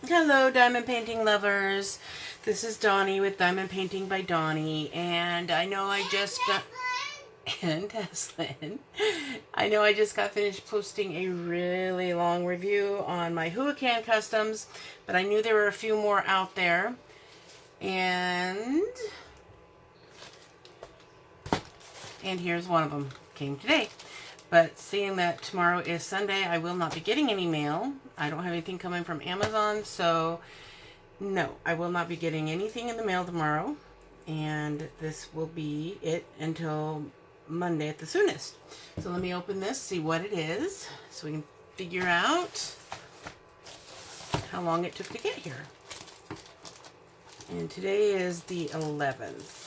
Hello, diamond painting lovers. This is Donnie with Diamond Painting by Donnie, and I know I just got and Teslin. I know I just got finished posting a really long review on my Huracan customs, but I knew there were a few more out there, and here's one of them. Came today. But seeing that tomorrow is Sunday, I will not be getting any mail. I don't have anything coming from Amazon, so no, I will not be getting anything in the mail tomorrow. And this will be it until Monday at the soonest. So let me open this, see what it is, so we can figure out how long it took to get here. And today is the 11th.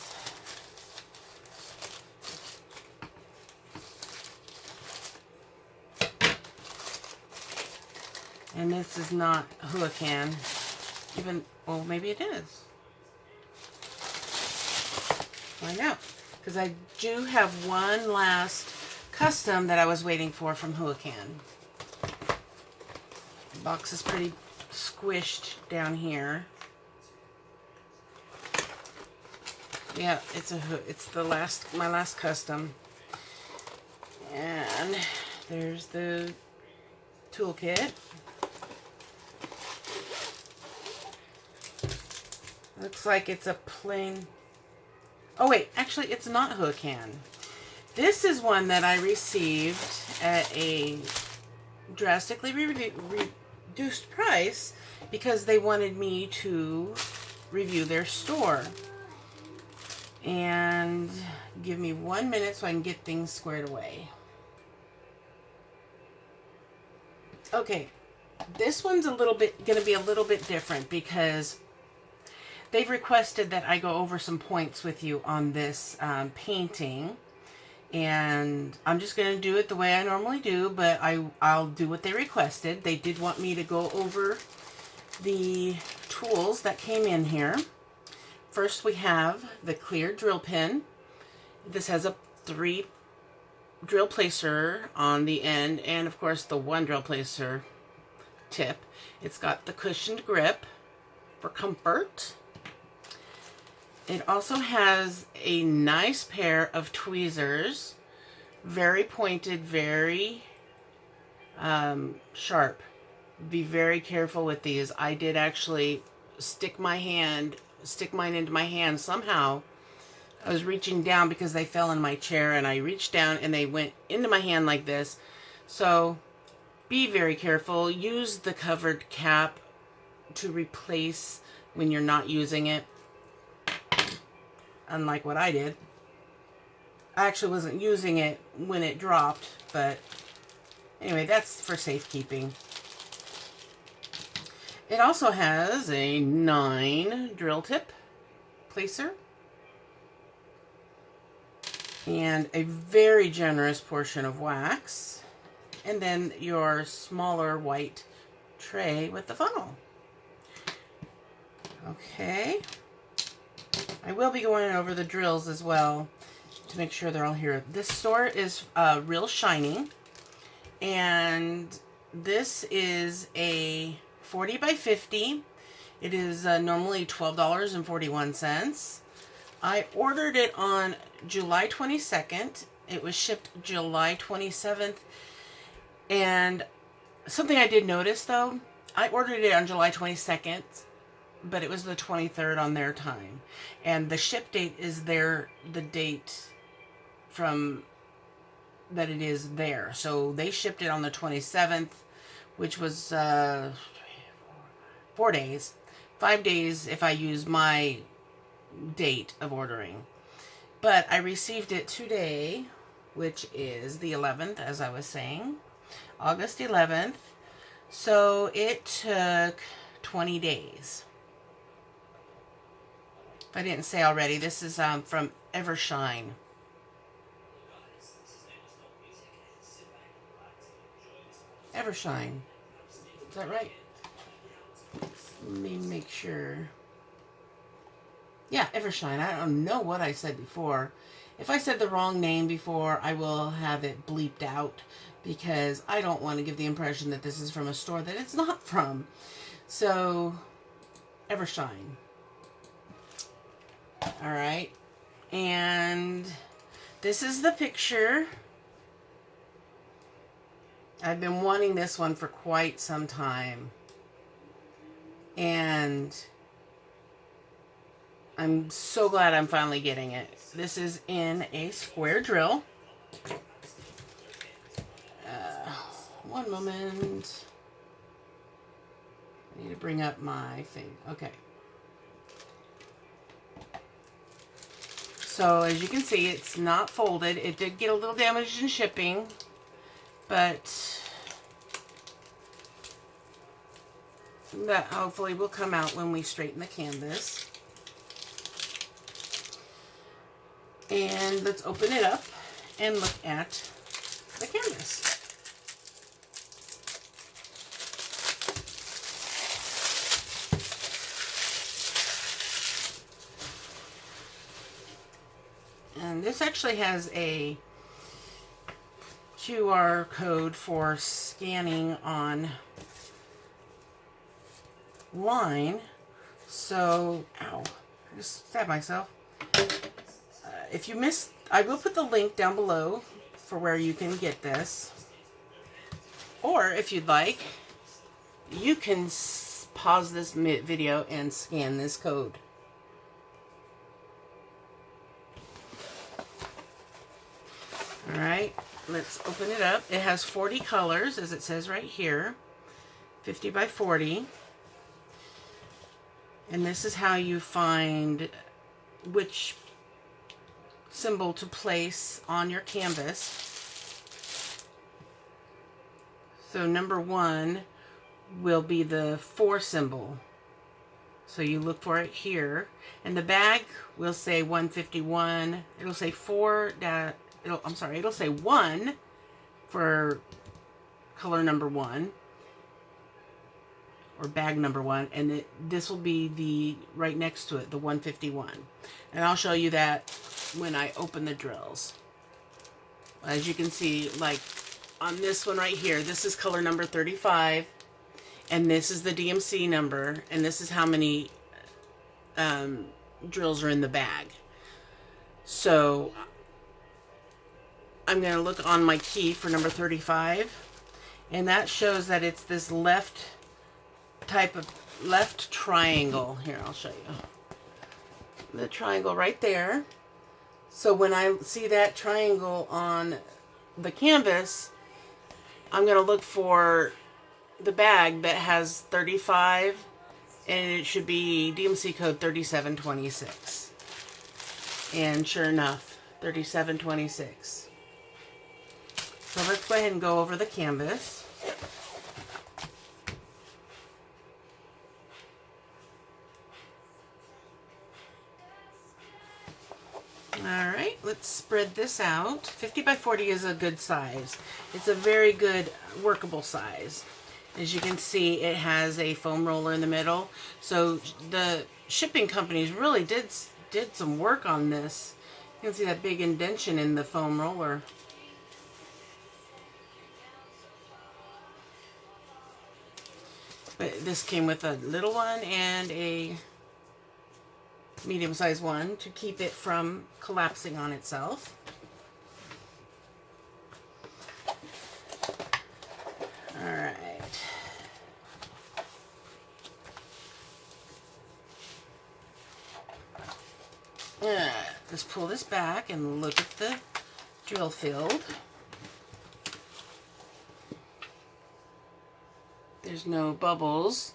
And this is not Huracan. Even, well, maybe it is. Find out. Because I do have one last custom that I was waiting for from Huracan. The box is pretty squished down here. Yeah, it's my last custom. And there's the toolkit. Looks like it's a plain... Oh wait, actually it's not Huracan. This is one that I received at a drastically reduced price because they wanted me to review their store. And give me 1 minute so I can get things squared away. Okay, this one's gonna be a little bit different because they've requested that I go over some points with you on this painting, and I'm just going to do it the way I normally do, but I'll do what they requested. They did want me to go over the tools that came in here. First, we have the clear drill pen. This has a 3 drill placer on the end, and of course the 1 drill placer tip. It's got the cushioned grip for comfort. It also has a nice pair of tweezers, very pointed, very sharp. Be very careful with these. I did actually stick mine into my hand somehow. I was reaching down because they fell in my chair, and I reached down and they went into my hand like this. So be very careful. Use the covered cap to replace when you're not using it. Unlike what I did. I actually wasn't using it when it dropped, but anyway, that's for safekeeping. It also has a 9 drill tip placer and a very generous portion of wax, and then your smaller white tray with the funnel. Okay. I will be going over the drills as well to make sure they're all here. This store is Real Shining, and this is a 40 by 50. It is normally $12.41. I ordered it on July 22nd. It was shipped July 27th. And something I did notice though, I ordered it on July 22nd. But it was the 23rd on their time. And the ship date is the date from that it is there. So they shipped it on the 27th, which was 4 days. 5 days if I use my date of ordering. But I received it today, which is the 11th, as I was saying. August 11th. So it took 20 days. If I didn't say already, this is from EverShine. EverShine. Is that right? Let me make sure. Yeah, EverShine. I don't know what I said before. If I said the wrong name before, I will have it bleeped out because I don't want to give the impression that this is from a store that it's not from. So, EverShine. All right. And this is the picture. I've been wanting this one for quite some time. And I'm so glad I'm finally getting it. This is in a square drill. One moment. I need to bring up my thing. Okay. So as you can see, it's not folded. It did get a little damaged in shipping, but that hopefully will come out when we straighten the canvas. And let's open it up and look at the canvas. And this actually has a QR code for scanning online. So, ow, I just stabbed myself. If you missed, I will put the link down below for where you can get this. Or if you'd like, you can pause this video and scan this code. Alright, let's open it up. It has 40 colors, as it says right here. 50 by 40. And this is how you find which symbol to place on your canvas. So number 1 will be the 4 symbol. So you look for it here. And the bag will say 151. It'll say 4 it'll say 1 for color number 1 or bag number 1, and this will be right next to it, the 151. And I'll show you that when I open the drills. As you can see, like on this one right here, this is color number 35, and this is the DMC number, and this is how many drills are in the bag. So I'm going to look on my key for number 35, and that shows that it's this left triangle. Here, I'll show you. The triangle right there. So when I see that triangle on the canvas, I'm going to look for the bag that has 35, and it should be DMC code 3726. And sure enough, 3726. So let's go ahead and go over the canvas. Alright, let's spread this out. 50 by 40 is a good size. It's a very good workable size. As you can see, it has a foam roller in the middle. So the shipping companies really did some work on this. You can see that big indentation in the foam roller. But this came with a little one and a medium-sized one to keep it from collapsing on itself. All right. Let's pull this back and look at the drill field. There's no bubbles.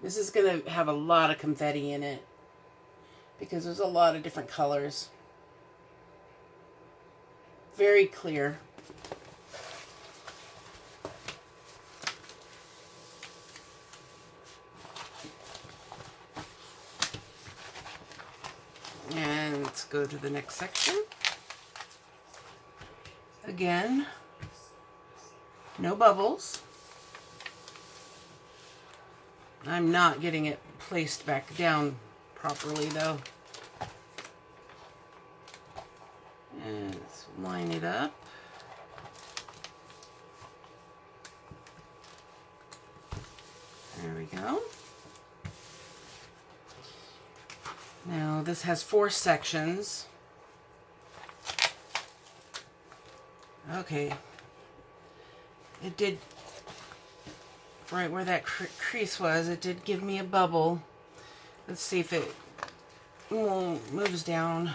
This is going to have a lot of confetti in it because there's a lot of different colors. Very clear. And let's go to the next section. Again, no bubbles. I'm not getting it placed back down properly though. And let's line it up. we go. Now this has 4 sections. Okay. It did, right where that crease was, it did give me a bubble. Let's see if it moves down.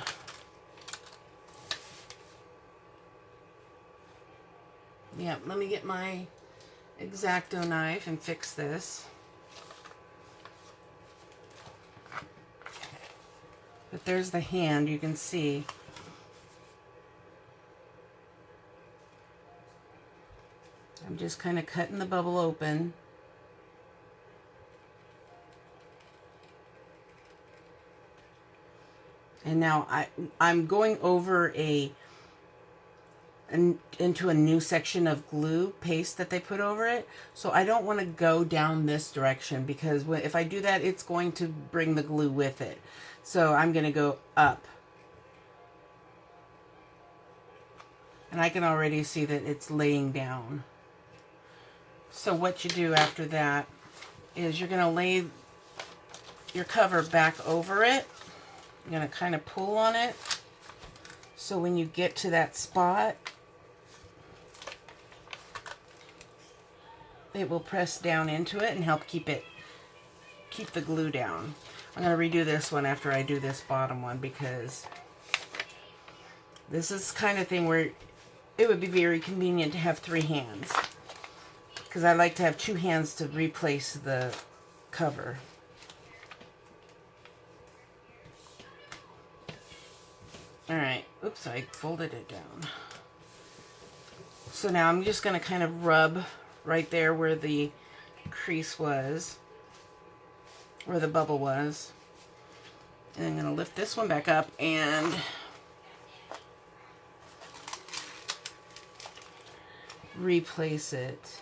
Yeah, let me get my X-Acto knife and fix this. But there's the hand, you can see. I'm just kind of cutting the bubble open. And now I'm going over into a new section of glue paste that they put over it. So I don't want to go down this direction, because if I do that, it's going to bring the glue with it. So I'm going to go up. And I can already see that it's laying down. So what you do after that is you're going to lay your cover back over it. You're going to kind of pull on it. So when you get to that spot, it will press down into it and help keep the glue down. I'm going to redo this one after I do this bottom one, because this is the kind of thing where it would be very convenient to have 3 hands. Because I like to have 2 hands to replace the cover. Alright, oops, I folded it down. So now I'm just going to kind of rub right there where the crease was, where the bubble was. And I'm going to lift this one back up and replace it.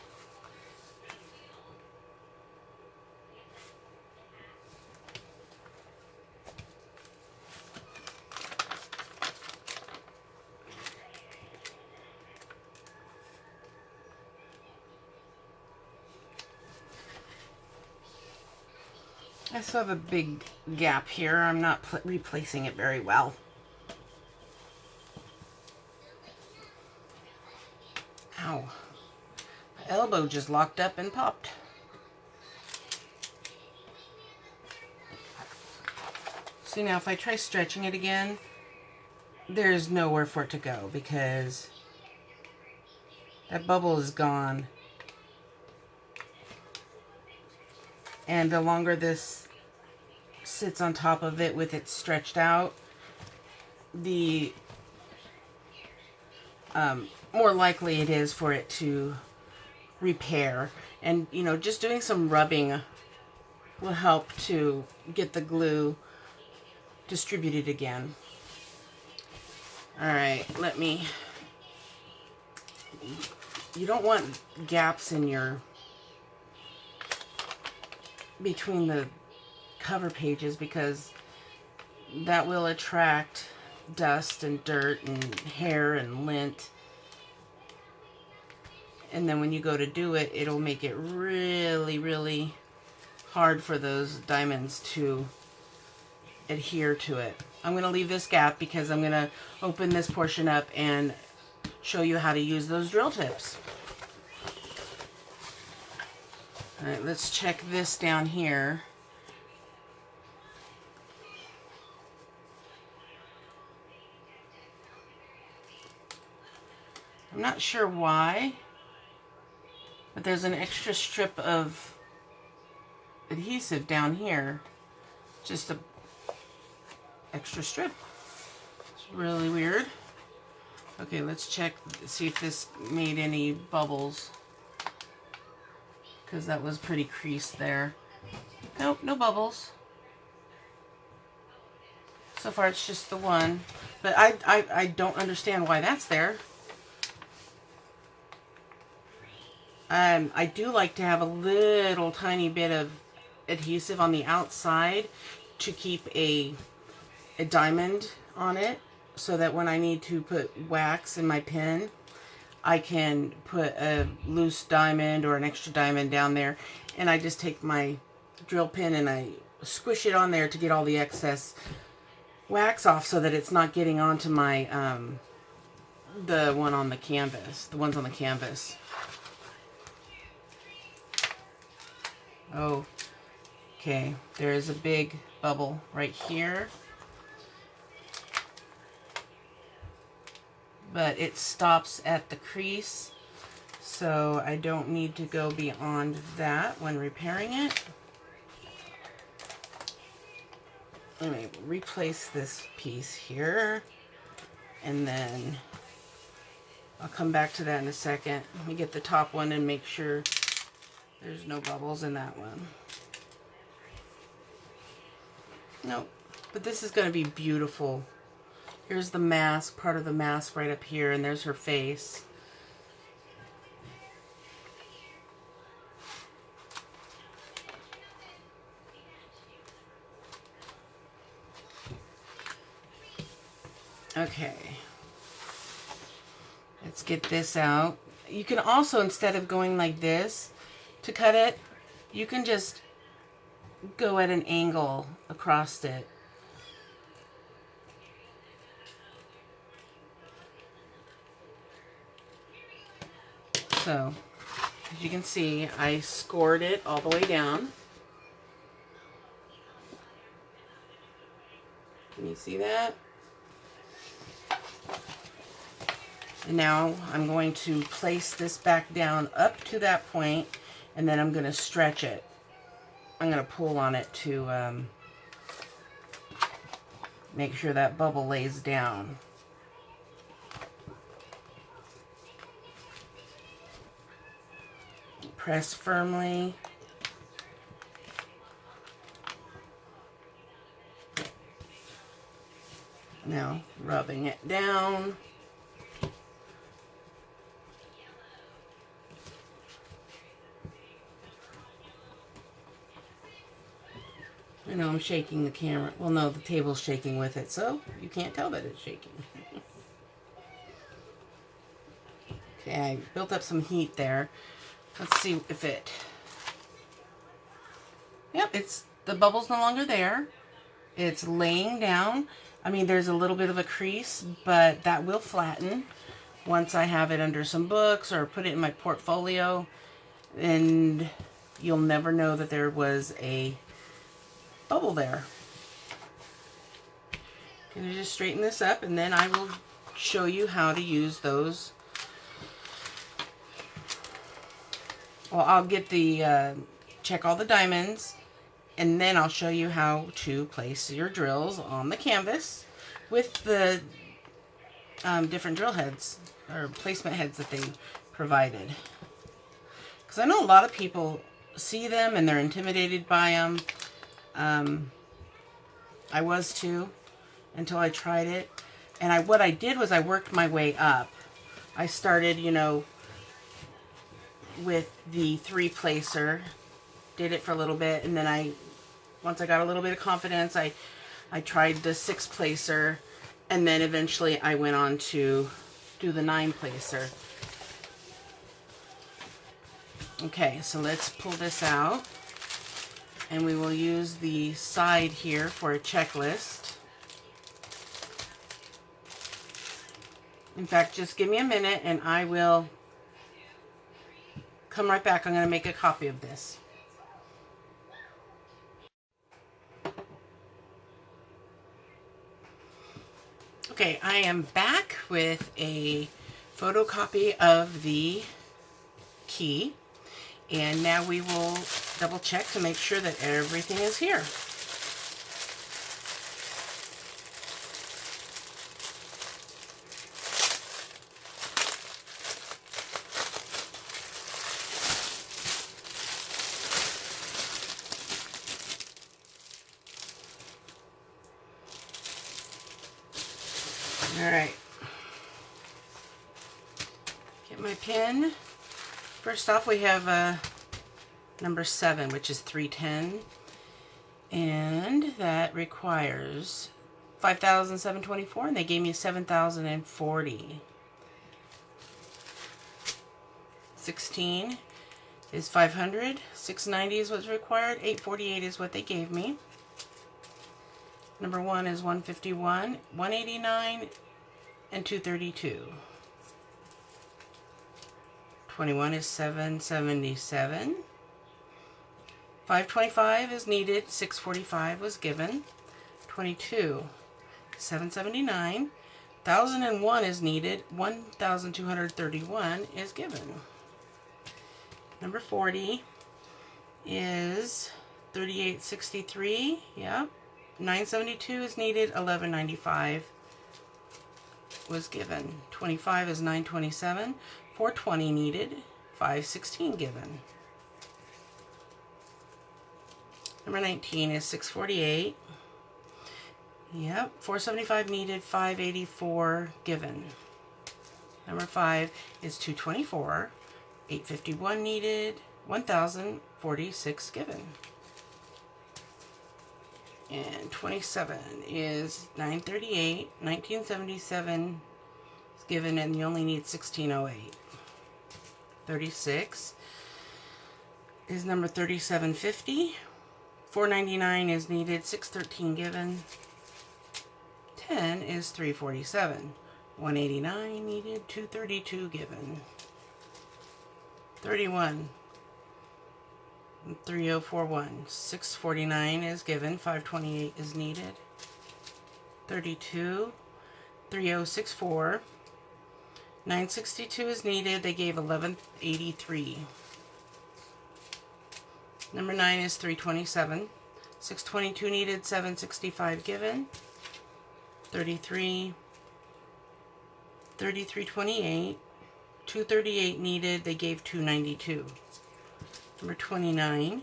I still have a big gap here. I'm not replacing it very well. Ow. My elbow just locked up and popped. See, now if I try stretching it again, there's nowhere for it to go, because that bubble is gone. And the longer this sits on top of it with it stretched out, the more likely it is for it to repair. And, you know, just doing some rubbing will help to get the glue distributed again. Alright, you don't want gaps in your between the cover pages, because that will attract dust and dirt and hair and lint. And then when you go to do it, it'll make it really, really hard for those diamonds to adhere to it. I'm going to leave this gap because I'm going to open this portion up and show you how to use those drill tips. Alright, let's check this down here. I'm not sure why, but there's an extra strip of adhesive down here. Just a extra strip. It's really weird. Okay, let's check, see if this made any bubbles, because that was pretty creased there. Nope, no bubbles. So far it's just the one, but I don't understand why that's there. I do like to have a little tiny bit of adhesive on the outside to keep a diamond on it, so that when I need to put wax in my pen, I can put a loose diamond or an extra diamond down there, and I just take my drill pin and I squish it on there to get all the excess wax off so that it's not getting onto my the ones on the canvas. Oh, okay, there is a big bubble right here, but it stops at the crease, so I don't need to go beyond that when repairing it. Let me replace this piece here, and then I'll come back to that in a second. Let me get the top one and make sure there's no bubbles in that one. Nope, but this is going to be beautiful. Here's the mask, part of the mask right up here, and there's her face. Okay, let's get this out. You can also, instead of going like this to cut it, you can just go at an angle across it. So, as you can see, I scored it all the way down. Can you see that? And now I'm going to place this back down up to that point, and then I'm going to stretch it. I'm going to pull on it to make sure that bubble lays down. Press firmly. Now rubbing it down. I know I'm shaking the camera. Well, no, the table's shaking with it, so you can't tell that it's shaking. Okay, I built up some heat there. Let's see if it... Yep, the bubble's no longer there. It's laying down. I mean, there's a little bit of a crease, but that will flatten once I have it under some books or put it in my portfolio. And you'll never know that there was a bubble there. I'm going to just straighten this up, and then I will show you how to use those. Well, I'll get the, check all the diamonds, and then I'll show you how to place your drills on the canvas with the different drill heads, or placement heads that they provided. Because I know a lot of people see them and they're intimidated by them. I was too, until I tried it. And what I did was I worked my way up. I started, you know, with the 3-placer, did it for a little bit, and then once I got a little bit of confidence, I tried the 6-placer, and then eventually I went on to do the 9-placer. Okay, so let's pull this out, and we will use the side here for a checklist. In fact, just give me a minute and I will come right back. I'm going to make a copy of this. Okay, I am back with a photocopy of the key. And now we will double check to make sure that everything is here. All right. Get my pen. First off, we have number 7, which is 310, and that requires 5,724, and they gave me 7,040. 16 is 500. 690 is what's required. 848 is what they gave me. Number 1 is 151, 189, and 232. 21 is 777. 525 is needed. 645 was given. 22, 779. 1001 is needed. 1231 is given. Number 40 is 3863. Yep. 972 is needed. 1195 was given. 25 is 927. 420 needed. 516 given. Number 19 is 648. Yep. 475 needed. 584 given. Number 5 is 224. 851 needed. 1046 given. And 27 is 938. 1977 is given, and you only need 1608. 36 is number 3750. 499 is needed. 613 given. 10 is 347. 189 needed. 232 given. 31. 3041. 649 is given. 528 is needed. 32. 3064. 962 is needed. They gave 1183. Number 9 is 327. 622 needed. 765 given. 33. 3328. 238 needed. They gave 292. Number 29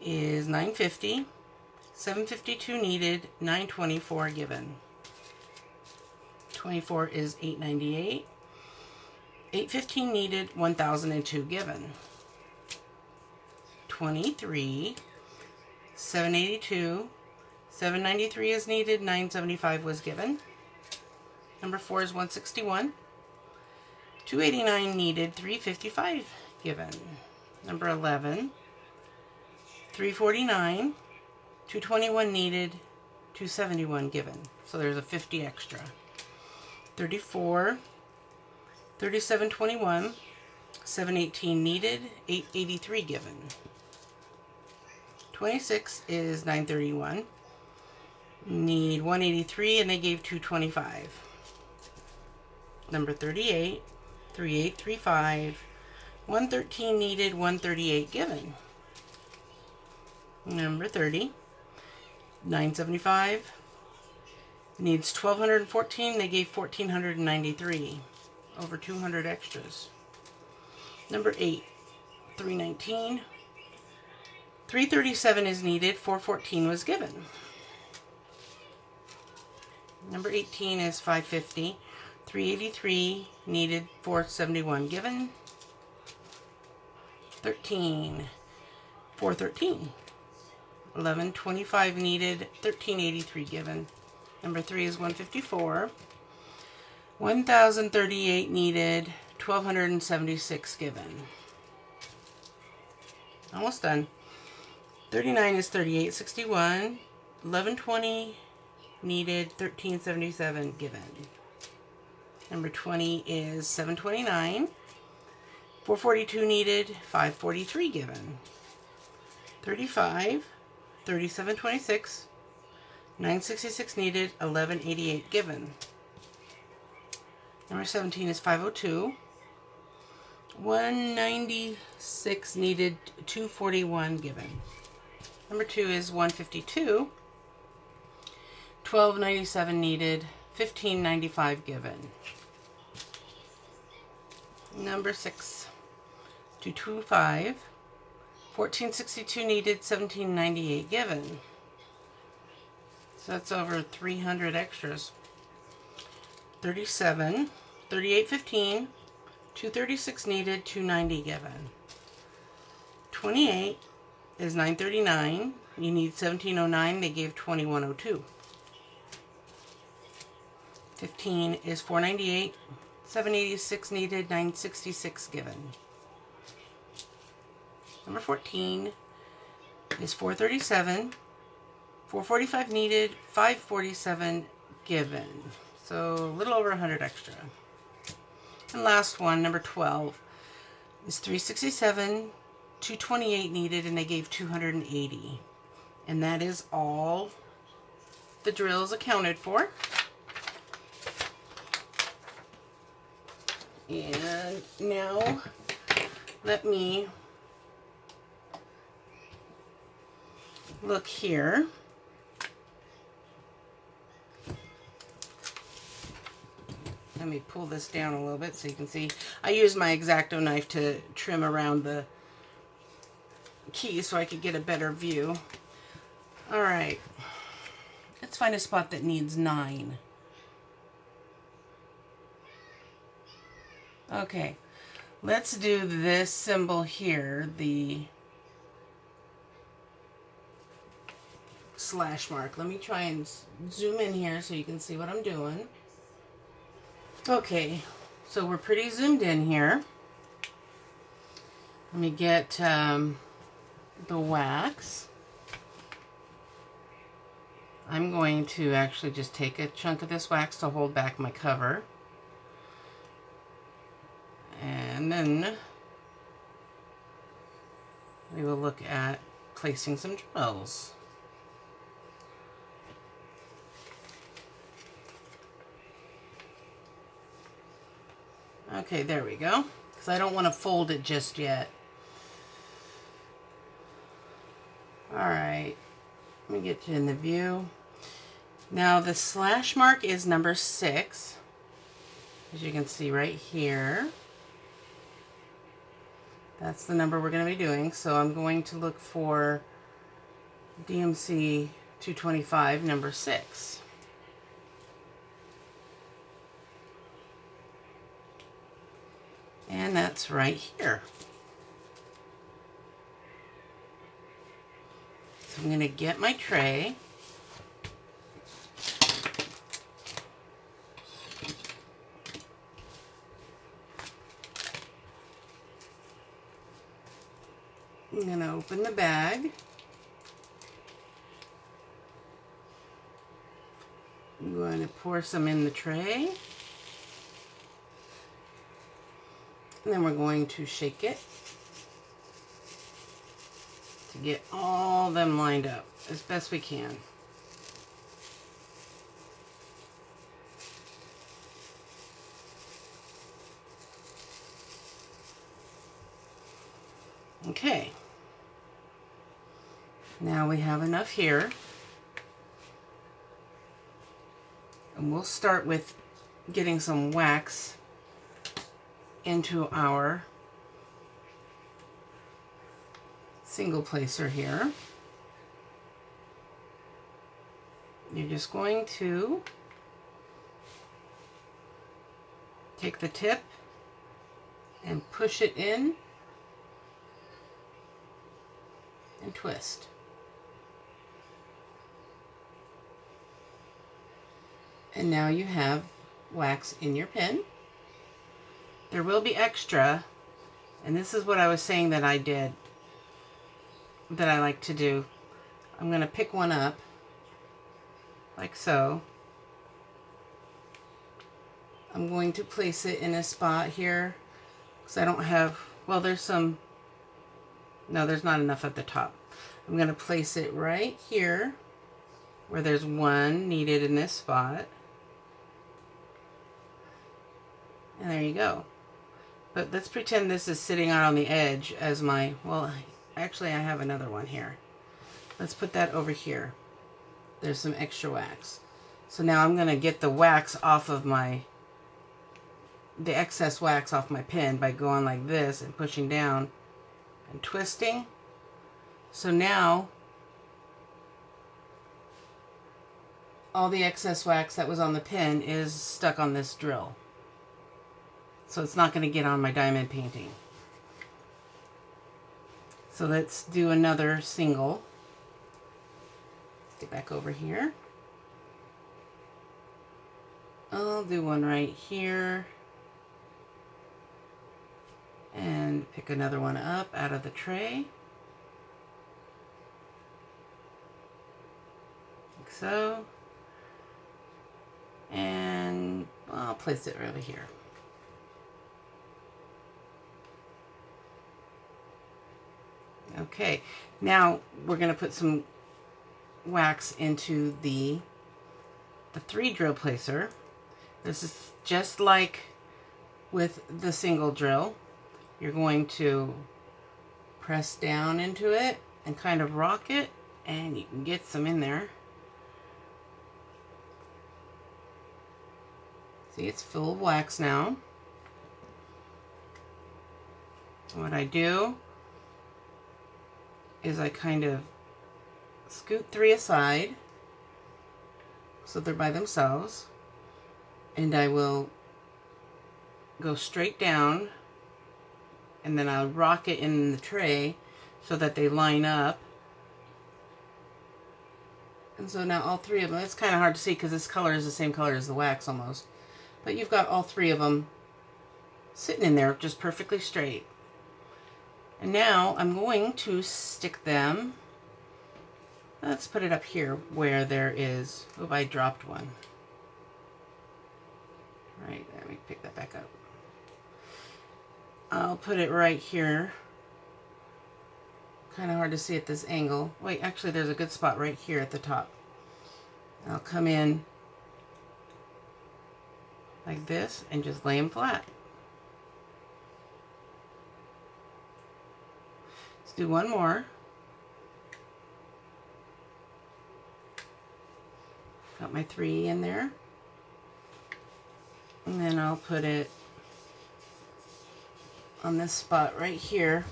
is 950. 752 needed. 924 given. 24 is 898. 815 needed. 1002 given. 23. 782. 793 is needed. 975 was given. Number 4 is 161. 289 needed. 355 given. Number 11, 349, 221 needed, 271 given. So there's a 50 extra. 34, 3721, 718 needed, 883 given. 26 is 931. Need 183 and they gave 225. Number 38, 3835. 113 needed, 138 given. Number 30, 975. Needs 1214, they gave 1493. Over 200 extras. Number 8, 319. 337 is needed, 414 was given. Number 18 is 550. 383 needed, 471 given. 13, 413. 1125 needed, 1383 given. Number 3 is 154. 1038 needed, 1276 given. Almost done. 39 is 3861. 1120 needed, 1377 given. Number 20 is 729. 442 needed, 543 given. 35, 3726, 966 needed, 1188 given. Number 17 is 502. 196 needed, 241 given. Number 2 is 152. 1297 needed, 1595 given. Number 6. 225, 1462 needed, 1798 given. So that's over 300 extras. 37, 3815, 236 needed, 290 given. 28 is 939. You need 1709. They gave 2102. 15 is 498. 786 needed, 966 given. Number 14 is 437, 445 needed, 547 given. So a little over 100 extra. And last one, number 12, is 367, 228 needed, and they gave 280. And that is all the drills accounted for. And now let me look here. Let me pull this down a little bit so you can see. I used my X-Acto knife to trim around the key so I could get a better view. All right, let's find a spot that needs 9. Okay, let's do this symbol here, the slash mark. Let me try and zoom in here so you can see what I'm doing. Okay, so we're pretty zoomed in here. Let me get the wax. I'm going to actually just take a chunk of this wax to hold back my cover. And then we will look at placing some drills. Okay, there we go. Because I don't want to fold it just yet. Alright, let me get you in the view. Now the slash mark is number 6. As you can see right here. That's the number we're going to be doing. So I'm going to look for DMC 225, number 6. And that's right here. So I'm going to get my tray. I'm going to open the bag. I'm going to pour some in the tray. And then we're going to shake it to get all them lined up as best we can. Okay. Now we have enough here. And we'll start with getting some wax into our single placer here. You're just going to take the tip and push it in and twist. And now you have wax in your pen. There will be extra, and this is what I was saying that I did, that I like to do. I'm going to pick one up, like so. I'm going to place it in a spot here, because I don't have, well, there's some, no, there's not enough at the top. I'm going to place it right here, where there's one needed in this spot. And there you go. But let's pretend this is sitting out on the edge as my, well, actually I have another one here. Let's put that over here. There's some extra wax. So now I'm going to get the wax off of the excess wax off my pen by going like this and pushing down and twisting. So now all the excess wax that was on the pen is stuck on this drill. So it's not going to get on my diamond painting. So let's do another single. Let's get back over here. I'll do one right here. And pick another one up out of the tray. Like so. And I'll place it over here. Okay, now we're going to put some wax into the 3 drill placer. This is just like with the single drill. You're going to press down into it and kind of rock it, and you can get some in there. See, it's full of wax now. What I do is I kind of scoot 3 aside so they're by themselves, and I will go straight down, and then I'll rock it in the tray so that they line up. And so now all 3 of them, it's kind of hard to see because this color is the same color as the wax almost, but you've got all 3 of them sitting in there just perfectly straight. And now I'm going to stick them, let's put it up here where there is, oh, I dropped one. Right, let me pick that back up. I'll put it right here. Kind of hard to see at this angle. Wait, actually there's a good spot right here at the top. I'll come in like this and just lay them flat. Let's do one more. Got my 3 in there. And then I'll put it on this spot right here.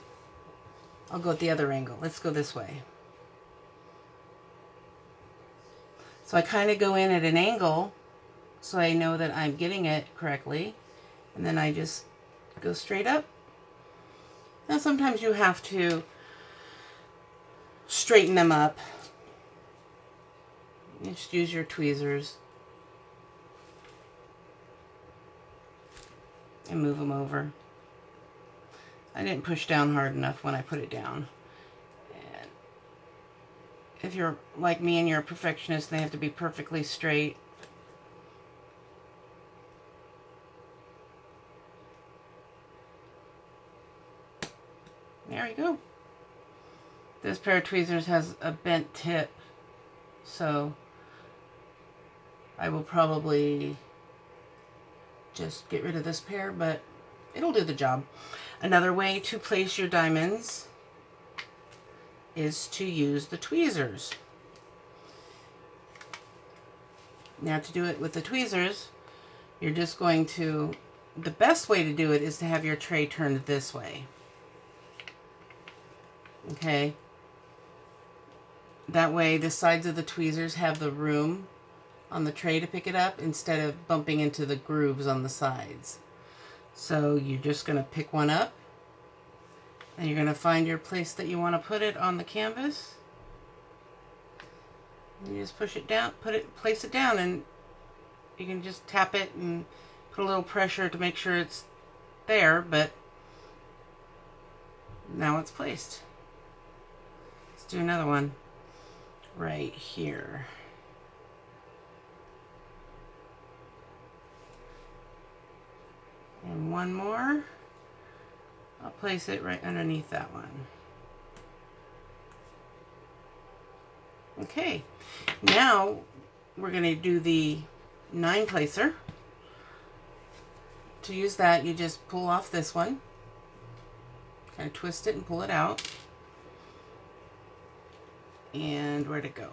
I'll go at the other angle. Let's go this way. So I kind of go in at an angle so I know that I'm getting it correctly. And then I just go straight up. Now sometimes you have to straighten them up. You just use your tweezers and move them over. I didn't push down hard enough when I put it down. And if you're like me and you're a perfectionist, they have to be perfectly straight. There you go. This pair of tweezers has a bent tip, so I will probably just get rid of this pair, but it'll do the job. Another way to place your diamonds is to use the tweezers. Now to do it with the tweezers, you're just going to, the best way to do it is to have your tray turned this way. Okay? That way the sides of the tweezers have the room on the tray to pick it up instead of bumping into the grooves on the sides. So you're just going to pick one up and you're going to find your place that you want to put it on the canvas. You just push it down, place it down, and you can just tap it and put a little pressure to make sure it's there, but now it's placed. Let's do another one right here. And one more. I'll place it right underneath that one. Okay, now we're going to do the 9 placer. To use that, you just pull off this one, kind of twist it and pull it out. And where'd it go?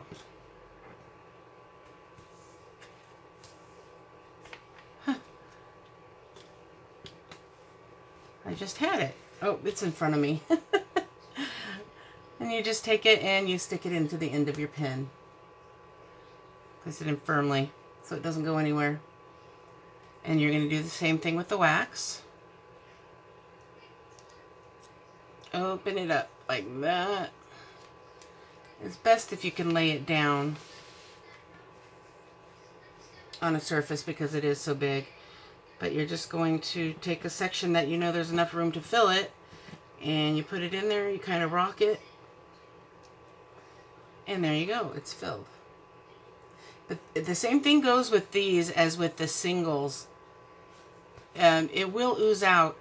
I just had it. Oh, it's in front of me. And you just take it and you stick it into the end of your pen. Place it in firmly so it doesn't go anywhere. And you're going to do the same thing with the wax. Open it up like that. It's best if you can lay it down on a surface because it is so big. But you're just going to take a section that you know there's enough room to fill it, and you put it in there, you kind of rock it, and there you go, it's filled. But the same thing goes with these as with the singles. It will ooze out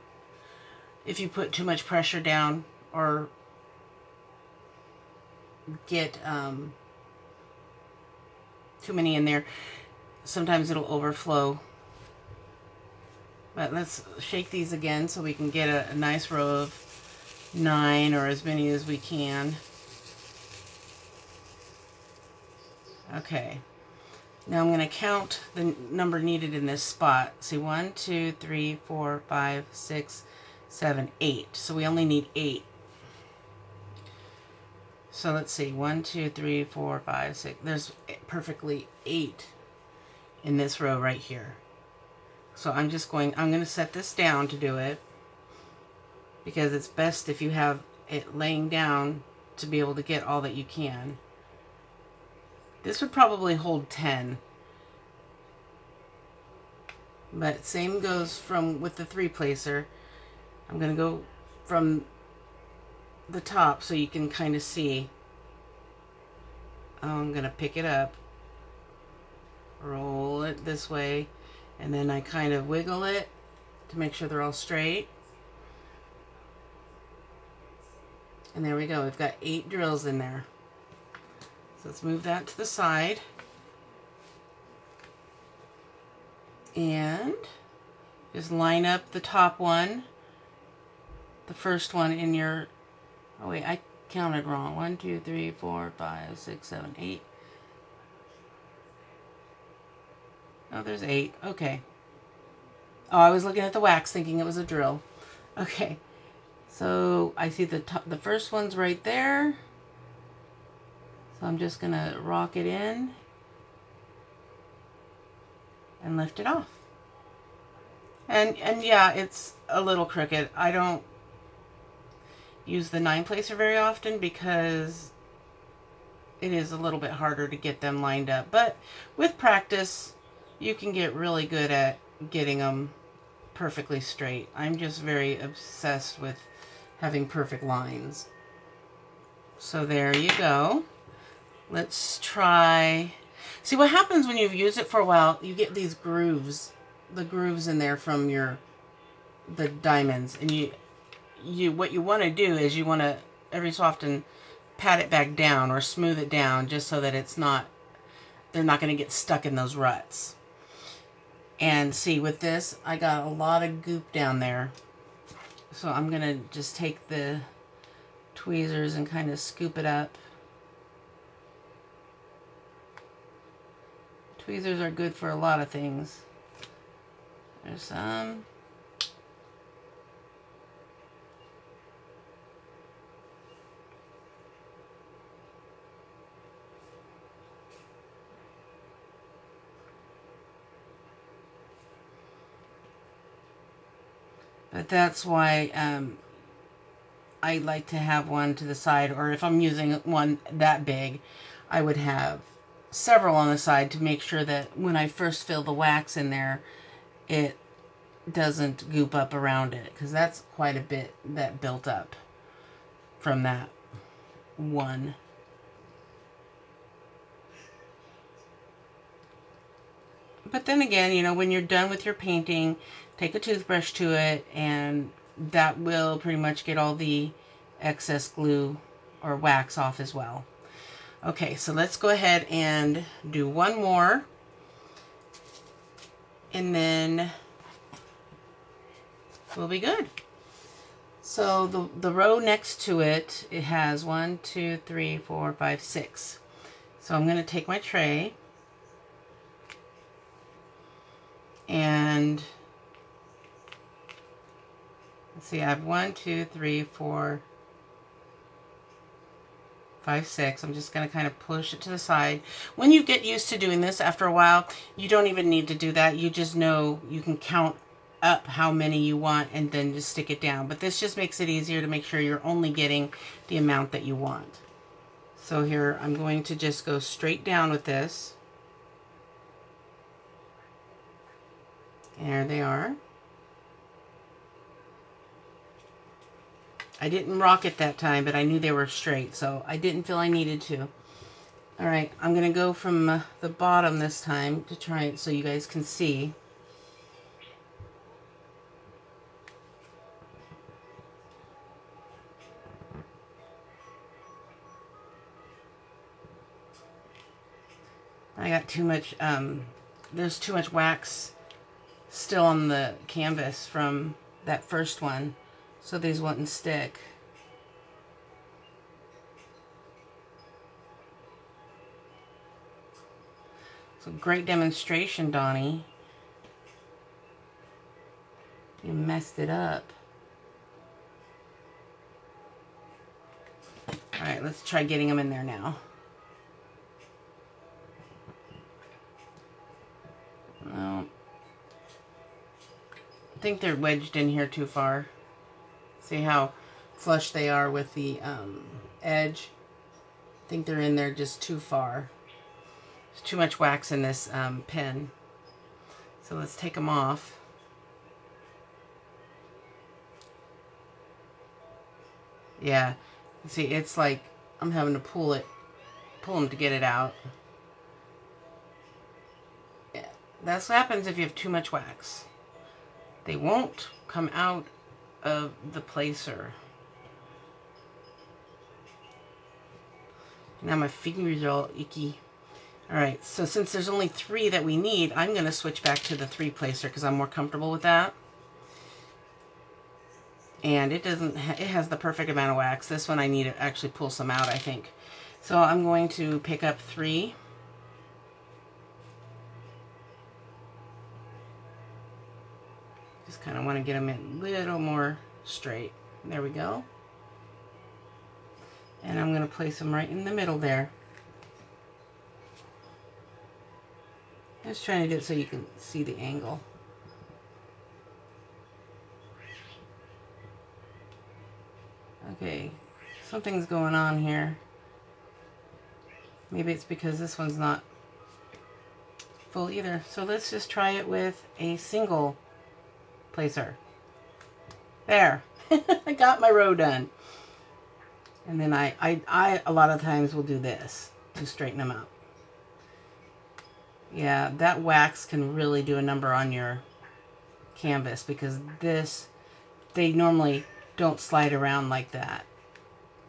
if you put too much pressure down or get too many in there. Sometimes it'll overflow. But let's shake these again so we can get a nice row of 9 or as many as we can. Okay. Now I'm going to count the number needed in this spot. See, 1, 2, 3, 4, 5, 6, 7, 8. So we only need 8. So let's see, 1, 2, 3, 4, 5, 6. There's perfectly 8 in this row right here. So I'm going to set this down to do it, because it's best if you have it laying down to be able to get all that you can. This would probably hold 10. But same goes with the 3-placer. I'm going to go from the top so you can kind of see. I'm going to pick it up, roll it this way, and then I kind of wiggle it to make sure they're all straight. And there we go. We've got 8 drills in there. So let's move that to the side. And just line up the top one, the first one in your, oh wait, I counted wrong. 1, 2, 3, 4, 5, 6, 7, 8. Oh, there's 8. Okay. Oh, I was looking at the wax thinking it was a drill. Okay. So I see the first one's right there. So I'm just going to rock it in and lift it off. And yeah, it's a little crooked. I don't use the 9-placer very often because it is a little bit harder to get them lined up. But with practice, you can get really good at getting them perfectly straight. I'm just very obsessed with having perfect lines. So there you go. Let's try. See, what happens when you've used it for a while, you get these grooves, the grooves in there from the diamonds. And what you want to do is you want to every so often pat it back down or smooth it down just so that they're not going to get stuck in those ruts. And see, with this, I got a lot of goop down there. So I'm going to just take the tweezers and kind of scoop it up. Tweezers are good for a lot of things. There's some. But that's why I like to have one to the side, or if I'm using one that big, I would have several on the side to make sure that when I first fill the wax in there, it doesn't goop up around it, because that's quite a bit that built up from that one. But then again, you know, when you're done with your painting, take a toothbrush to it, and that will pretty much get all the excess glue or wax off as well. Okay, so let's go ahead and do one more. And then we'll be good. So the row next to it, it has 1, 2, 3, 4, 5, 6. So I'm going to take my tray and let's see, I have 1, 2, 3, 4, 5, 6. I'm just going to kind of push it to the side. When you get used to doing this after a while, you don't even need to do that. You just know you can count up how many you want and then just stick it down. But this just makes it easier to make sure you're only getting the amount that you want. So here I'm going to just go straight down with this. There they are. I didn't rock it that time, but I knew they were straight, so I didn't feel I needed to. All right, I'm going to go from the bottom this time to try it so you guys can see. I got too much, there's too much wax still on the canvas from that first one, so these wouldn't stick. So great demonstration, Donnie. You messed it up. All right, let's try getting them in there now. No. I think they're wedged in here too far. See how flush they are with the edge? I think they're in there just too far. There's too much wax in this pen. So let's take them off. Yeah, see, it's like I'm having to pull them to get it out. Yeah, that's what happens if you have too much wax. They won't come out of the placer. Now my fingers are all icky. Alright, so since there's only 3 that we need, I'm going to switch back to the 3 placer because I'm more comfortable with that. And it doesn't, it has the perfect amount of wax. This one I need to actually pull some out, I think. So I'm going to pick up 3. Just kind of want to get them a little more straight. There we go. And I'm going to place them right in the middle there. Just trying to do it so you can see the angle. Okay, something's going on here. Maybe it's because this one's not full either. So let's just try it with a single placer. There. I got my row done. And then I a lot of times will do this to straighten them out. Yeah, that wax can really do a number on your canvas because they normally don't slide around like that.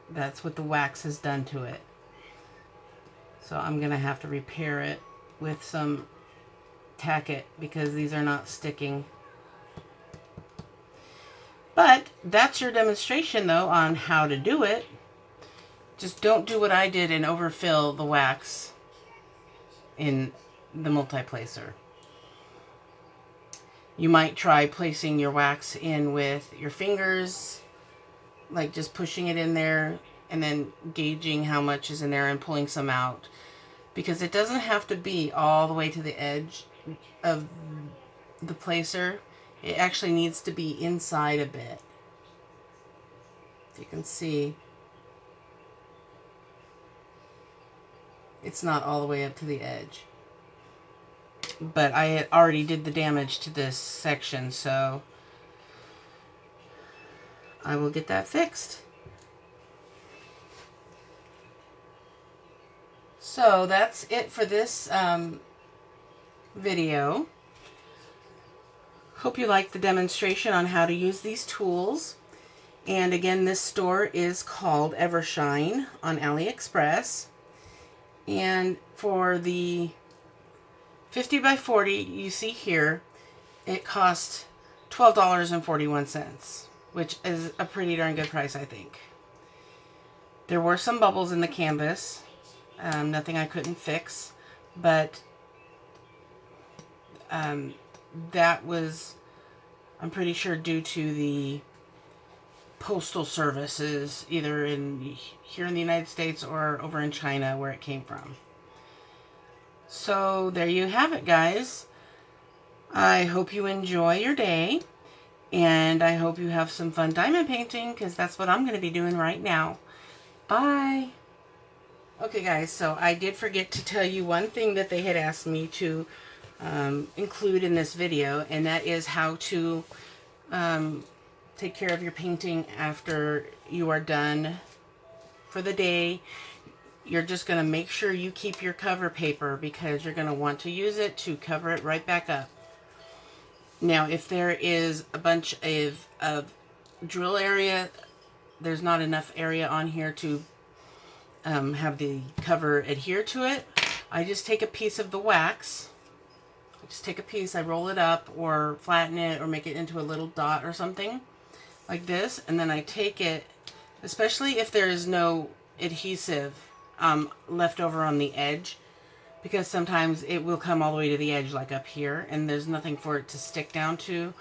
That's what the wax has done to it. So I'm going to have to repair it with some tack it because these are not sticking. But that's your demonstration though on how to do it. Just don't do what I did and overfill the wax in the multi-placer. You might try placing your wax in with your fingers, like just pushing it in there and then gauging how much is in there and pulling some out. Because it doesn't have to be all the way to the edge of the placer. It actually needs to be inside a bit. You can see it's not all the way up to the edge. But I had already did the damage to this section, so I will get that fixed. So that's it for this video. Hope you liked the demonstration on how to use these tools. And again, this store is called EverShine on AliExpress. And for the 50 by 40 you see here, it cost $12.41, which is a pretty darn good price, I think. There were some bubbles in the canvas, nothing I couldn't fix, but that was, I'm pretty sure, due to the postal services, either here in the United States or over in China where it came from. So there you have it, guys. I hope you enjoy your day, and I hope you have some fun diamond painting, because that's what I'm going to be doing right now. Bye! Okay, guys, so I did forget to tell you one thing that they had asked me to include in this video, and that is how to take care of your painting after you are done for the day. You're just going to make sure you keep your cover paper because you're going to want to use it to cover it right back up. Now, if there is a bunch of drill area, there's not enough area on here to have the cover adhere to it. I just take a piece of the wax. I just take a piece, I roll it up or flatten it or make it into a little dot or something like this, and then I take it, especially if there is no adhesive left over on the edge, because sometimes it will come all the way to the edge like up here and there's nothing for it to stick down to,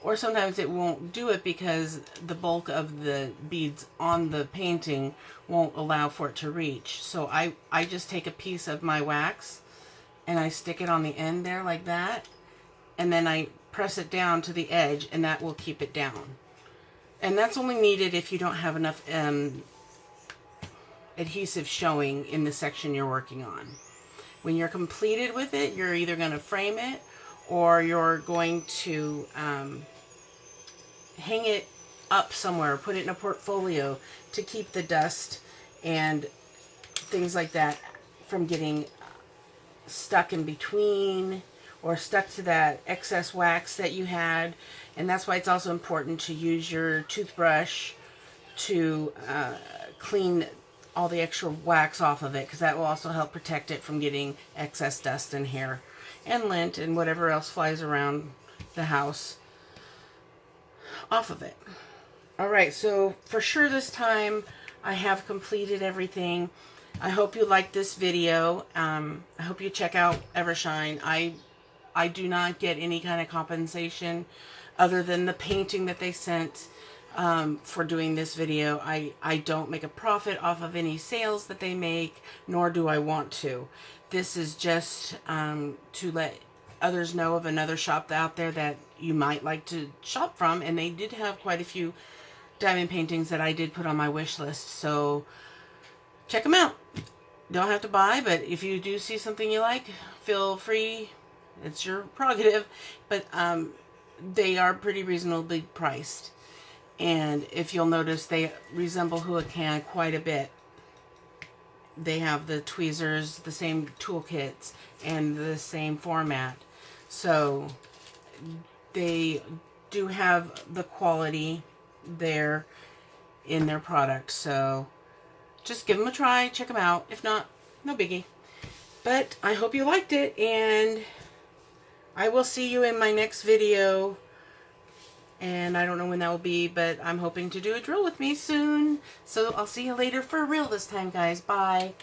or sometimes it won't do it because the bulk of the beads on the painting won't allow for it to reach. So I just take a piece of my wax and I stick it on the end there like that, and then I press it down to the edge, and that will keep it down. And that's only needed if you don't have enough adhesive showing in the section you're working on. When you're completed with it, you're either going to frame it or you're going to hang it up somewhere, put it in a portfolio to keep the dust and things like that from getting stuck in between or stuck to that excess wax that you had. And that's why it's also important to use your toothbrush to clean all the extra wax off of it, because that will also help protect it from getting excess dust and hair and lint and whatever else flies around the house off of it. Alright, so for sure this time I have completed everything. I hope you liked this video. I hope you check out EverShine. I do not get any kind of compensation other than the painting that they sent for doing this video. I don't make a profit off of any sales that they make, nor do I want to. This is just to let others know of another shop out there that you might like to shop from, and they did have quite a few diamond paintings that I did put on my wish list, so check them out. Don't have to buy, but if you do see something you like, feel free. It's your prerogative, but they are pretty reasonably priced. And if you'll notice, they resemble Huacan quite a bit. They have the tweezers, the same toolkits, and the same format. So they do have the quality there in their product. So just give them a try, check them out. If not, no biggie. But I hope you liked it, and I will see you in my next video. And I don't know when that will be, but I'm hoping to do a drill with me soon. So I'll see you later for real this time, guys. Bye.